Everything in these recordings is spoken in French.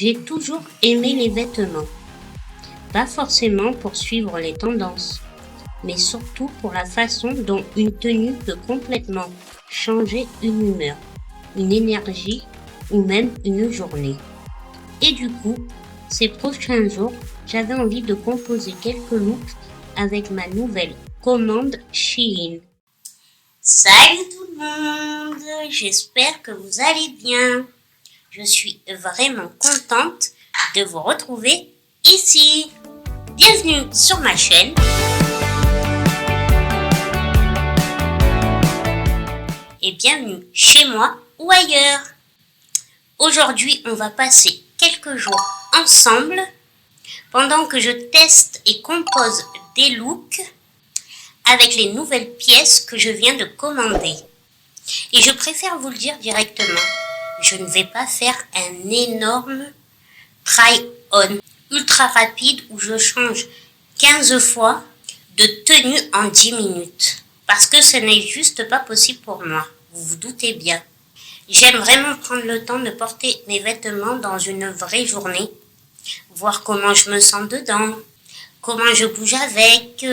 J'ai toujours aimé les vêtements, pas forcément pour suivre les tendances, mais surtout pour la façon dont une tenue peut complètement changer une humeur, une énergie ou même une journée. Et du coup, ces prochains jours, j'avais envie de composer quelques looks avec ma nouvelle commande Shein. Salut tout le monde, j'espère que vous allez bien. Je suis vraiment contente de vous retrouver ici. Bienvenue sur ma chaîne. Et bienvenue chez moi ou ailleurs. Aujourd'hui, on va passer quelques jours ensemble pendant que je teste et compose des looks avec les nouvelles pièces que je viens de commander. Et je préfère vous le dire directement, je ne vais pas faire un énorme try-on ultra rapide où je change 15 fois de tenue en 10 minutes. Parce que ce n'est juste pas possible pour moi, vous vous doutez bien. J'aime vraiment prendre le temps de porter mes vêtements dans une vraie journée, voir comment je me sens dedans, comment je bouge avec,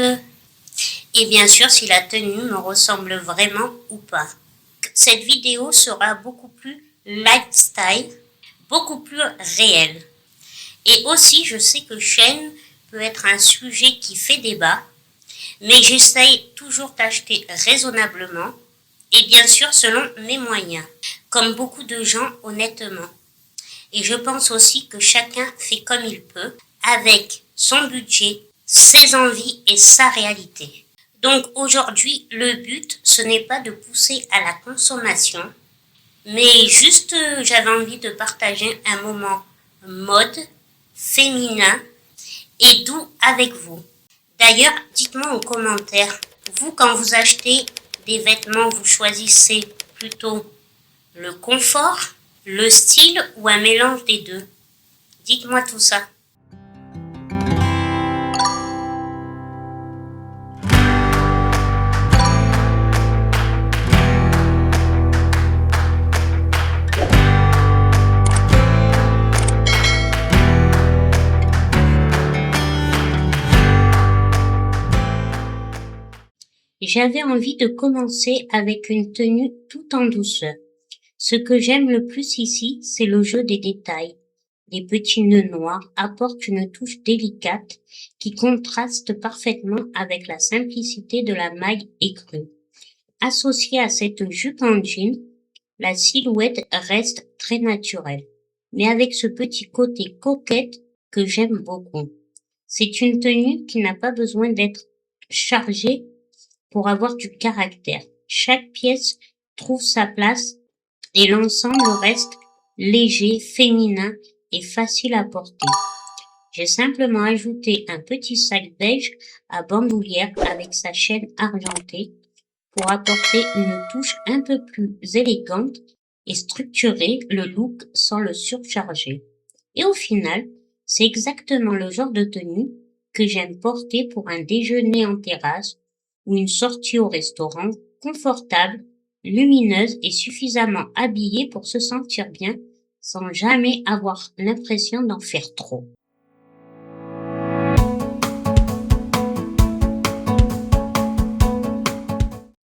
et bien sûr si la tenue me ressemble vraiment ou pas. Cette vidéo sera beaucoup plus lifestyle, beaucoup plus réelle. Et aussi, je sais que Shein peut être un sujet qui fait débat, mais j'essaye toujours d'acheter raisonnablement et bien sûr selon mes moyens, comme beaucoup de gens honnêtement. Et je pense aussi que chacun fait comme il peut, avec son budget, ses envies et sa réalité. Donc aujourd'hui, le but, ce n'est pas de pousser à la consommation, mais juste j'avais envie de partager un moment mode, féminin et doux avec vous. D'ailleurs, dites-moi en commentaire, vous quand vous achetez des vêtements, vous choisissez plutôt le confort, le style ou un mélange des deux? Dites-moi tout ça. J'avais envie de commencer avec une tenue tout en douceur. Ce que j'aime le plus ici, c'est le jeu des détails. Les petits nœuds noirs apportent une touche délicate qui contraste parfaitement avec la simplicité de la maille écrue. Associée à cette jupe en jean, la silhouette reste très naturelle, mais avec ce petit côté coquette que j'aime beaucoup. C'est une tenue qui n'a pas besoin d'être chargée pour avoir du caractère. Chaque pièce trouve sa place et l'ensemble reste léger, féminin et facile à porter. J'ai simplement ajouté un petit sac beige à bandoulière avec sa chaîne argentée pour apporter une touche un peu plus élégante et structurer le look sans le surcharger. Et au final, c'est exactement le genre de tenue que j'aime porter pour un déjeuner en terrasse ou une sortie au restaurant, confortable, lumineuse et suffisamment habillée pour se sentir bien sans jamais avoir l'impression d'en faire trop.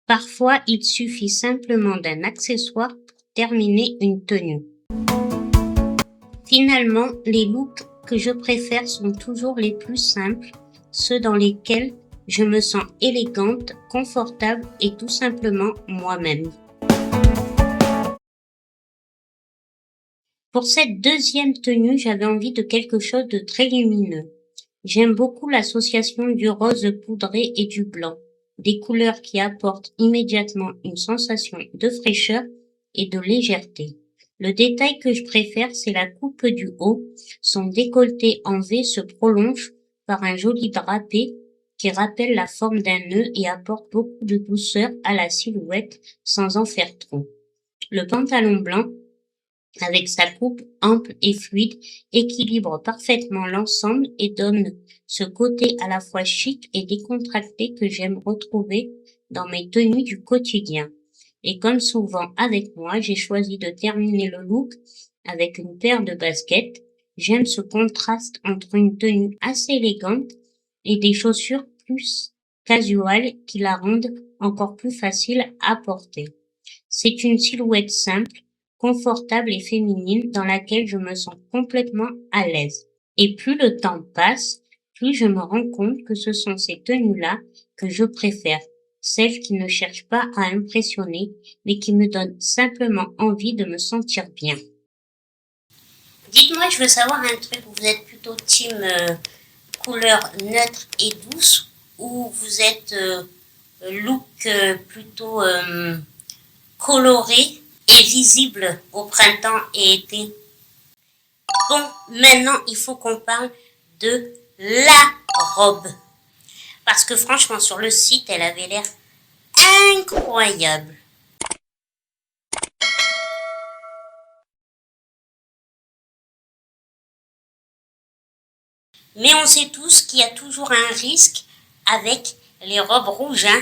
Parfois, il suffit simplement d'un accessoire pour terminer une tenue. Finalement, les looks que je préfère sont toujours les plus simples, ceux dans lesquels je me sens élégante, confortable et tout simplement moi-même. Pour cette deuxième tenue, j'avais envie de quelque chose de très lumineux. J'aime beaucoup l'association du rose poudré et du blanc, des couleurs qui apportent immédiatement une sensation de fraîcheur et de légèreté. Le détail que je préfère, c'est la coupe du haut. Son décolleté en V se prolonge par un joli drapé qui rappelle la forme d'un nœud et apporte beaucoup de douceur à la silhouette sans en faire trop. Le pantalon blanc, avec sa coupe ample et fluide, équilibre parfaitement l'ensemble et donne ce côté à la fois chic et décontracté que j'aime retrouver dans mes tenues du quotidien. Et comme souvent avec moi, j'ai choisi de terminer le look avec une paire de baskets J'aime ce contraste entre une tenue assez élégante et des chaussures plus casual qui la rendent encore plus facile à porter. C'est une silhouette simple, confortable et féminine dans laquelle je me sens complètement à l'aise. Et plus le temps passe, plus je me rends compte que ce sont ces tenues-là que je préfère, celles qui ne cherchent pas à impressionner, mais qui me donnent simplement envie de me sentir bien. Dites-moi, je veux savoir un truc, vous êtes plutôt team couleur neutre et douce ou vous êtes look plutôt coloré et visible au printemps et été? Bon, maintenant il faut qu'on parle de la robe. Parce que franchement sur le site elle avait l'air incroyable. Mais on sait tous qu'il y a toujours un risque avec les robes rouges, hein.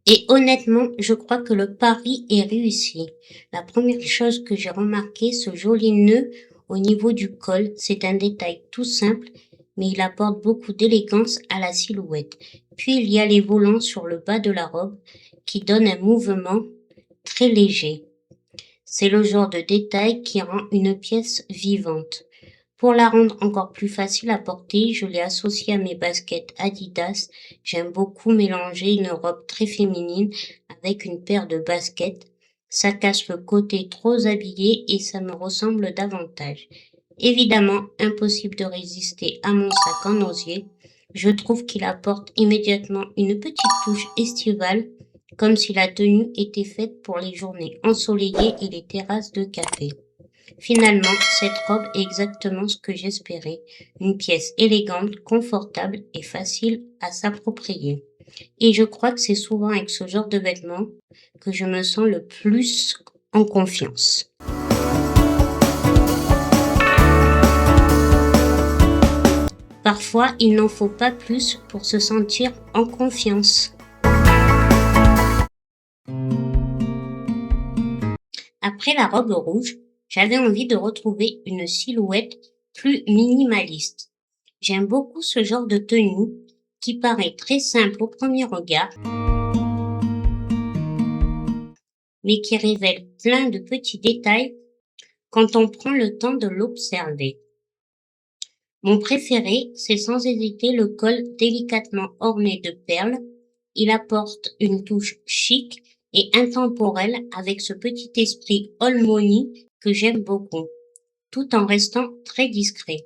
Et honnêtement, je crois que le pari est réussi. La première chose que j'ai remarqué, ce joli nœud au niveau du col, c'est un détail tout simple, mais il apporte beaucoup d'élégance à la silhouette. Puis il y a les volants sur le bas de la robe qui donnent un mouvement très léger. C'est le genre de détail qui rend une pièce vivante. Pour la rendre encore plus facile à porter, je l'ai associée à mes baskets Adidas. J'aime beaucoup mélanger une robe très féminine avec une paire de baskets. Ça cache le côté trop habillé et ça me ressemble davantage. Évidemment, impossible de résister à mon sac en osier. Je trouve qu'il apporte immédiatement une petite touche estivale, comme si la tenue était faite pour les journées ensoleillées et les terrasses de café. Finalement, cette robe est exactement ce que j'espérais. Une pièce élégante, confortable et facile à s'approprier. Et je crois que c'est souvent avec ce genre de vêtements que je me sens le plus en confiance. Parfois, il n'en faut pas plus pour se sentir en confiance. Après la robe rouge, j'avais envie de retrouver une silhouette plus minimaliste. J'aime beaucoup ce genre de tenue qui paraît très simple au premier regard, mais qui révèle plein de petits détails quand on prend le temps de l'observer. Mon préféré, c'est sans hésiter le col délicatement orné de perles. Il apporte une touche chic et intemporelle avec ce petit esprit old money que j'aime beaucoup, tout en restant très discret.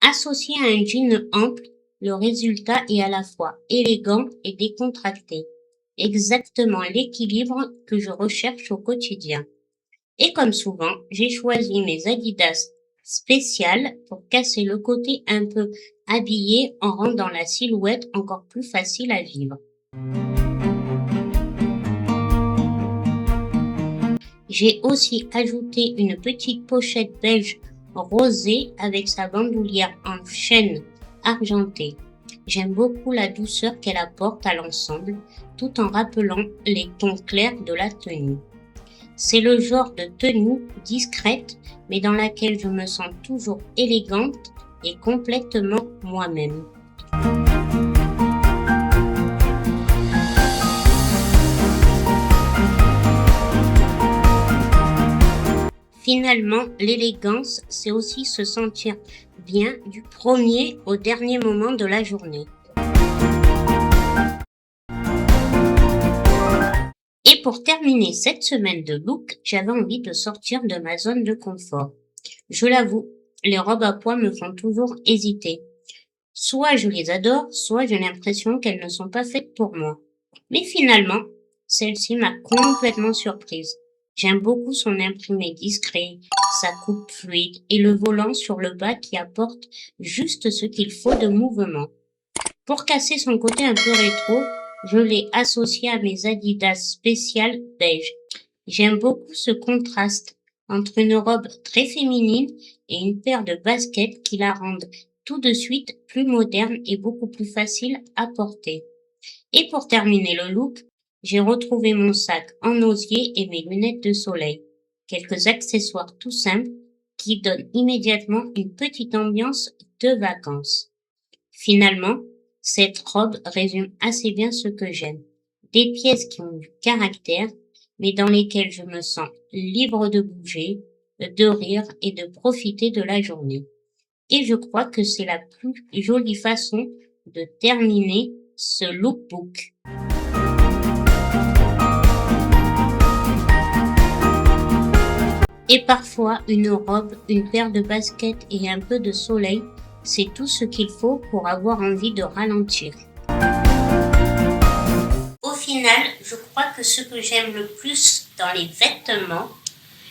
Associé à un jean ample, le résultat est à la fois élégant et décontracté. Exactement l'équilibre que je recherche au quotidien. Et comme souvent, j'ai choisi mes Adidas spéciales pour casser le côté un peu habillé en rendant la silhouette encore plus facile à vivre. J'ai aussi ajouté une petite pochette beige rosée avec sa bandoulière en chaîne argentée. J'aime beaucoup la douceur qu'elle apporte à l'ensemble, tout en rappelant les tons clairs de la tenue. C'est le genre de tenue discrète, mais dans laquelle je me sens toujours élégante et complètement moi-même. Finalement, l'élégance, c'est aussi se sentir bien du premier au dernier moment de la journée. Et pour terminer cette semaine de look, j'avais envie de sortir de ma zone de confort. Je l'avoue, les robes à pois me font toujours hésiter. Soit je les adore, soit j'ai l'impression qu'elles ne sont pas faites pour moi. Mais finalement, celle-ci m'a complètement surprise. J'aime beaucoup son imprimé discret, sa coupe fluide et le volant sur le bas qui apporte juste ce qu'il faut de mouvement. Pour casser son côté un peu rétro, je l'ai associé à mes Adidas spéciales beige. J'aime beaucoup ce contraste entre une robe très féminine et une paire de baskets qui la rendent tout de suite plus moderne et beaucoup plus facile à porter. Et pour terminer le look, j'ai retrouvé mon sac en osier et mes lunettes de soleil. Quelques accessoires tout simples qui donnent immédiatement une petite ambiance de vacances. Finalement, cette robe résume assez bien ce que j'aime. Des pièces qui ont du caractère, mais dans lesquelles je me sens libre de bouger, de rire et de profiter de la journée. Et je crois que c'est la plus jolie façon de terminer ce lookbook. Et parfois, une robe, une paire de baskets et un peu de soleil, c'est tout ce qu'il faut pour avoir envie de ralentir. Au final, je crois que ce que j'aime le plus dans les vêtements,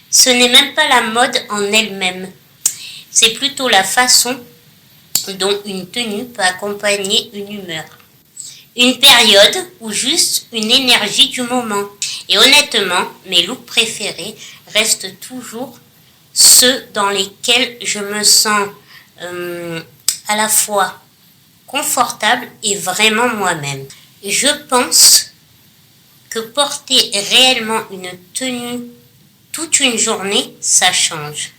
ce n'est même pas la mode en elle-même. C'est plutôt la façon dont une tenue peut accompagner une humeur, une période ou juste une énergie du moment. Et honnêtement, mes looks préférés restent toujours ceux dans lesquels je me sens à la fois confortable et vraiment moi-même. Je pense que porter réellement une tenue toute une journée, ça change.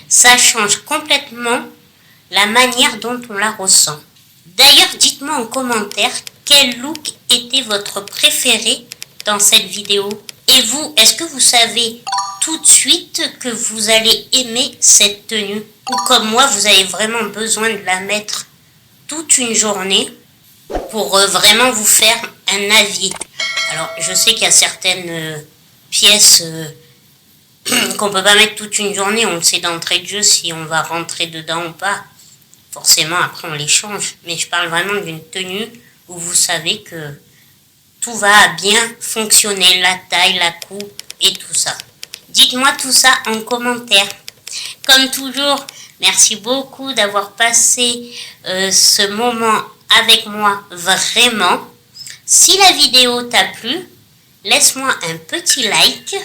Ça change complètement la manière dont on la ressent. D'ailleurs, dites-moi en commentaire quel look était votre préféré dans cette vidéo. Et vous, est-ce que vous savez tout de suite que vous allez aimer cette tenue? Ou comme moi, vous avez vraiment besoin de la mettre toute une journée pour vraiment vous faire un avis. Alors, je sais qu'il y a certaines pièces qu'on peut pas mettre toute une journée. On le sait d'entrée de jeu si on va rentrer dedans ou pas. Forcément, après, on les change. Mais je parle vraiment d'une tenue où vous savez que tout va bien fonctionner, la taille, la coupe et tout ça. Dites-moi tout ça en commentaire. Comme toujours, merci beaucoup d'avoir passé ce moment avec moi, vraiment. Si la vidéo t'a plu, laisse-moi un petit like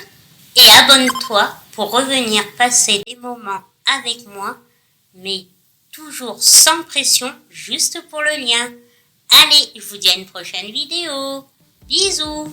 et abonne-toi pour revenir passer des moments avec moi, mais toujours sans pression, juste pour le lien. Allez, je vous dis à une prochaine vidéo. Bisous!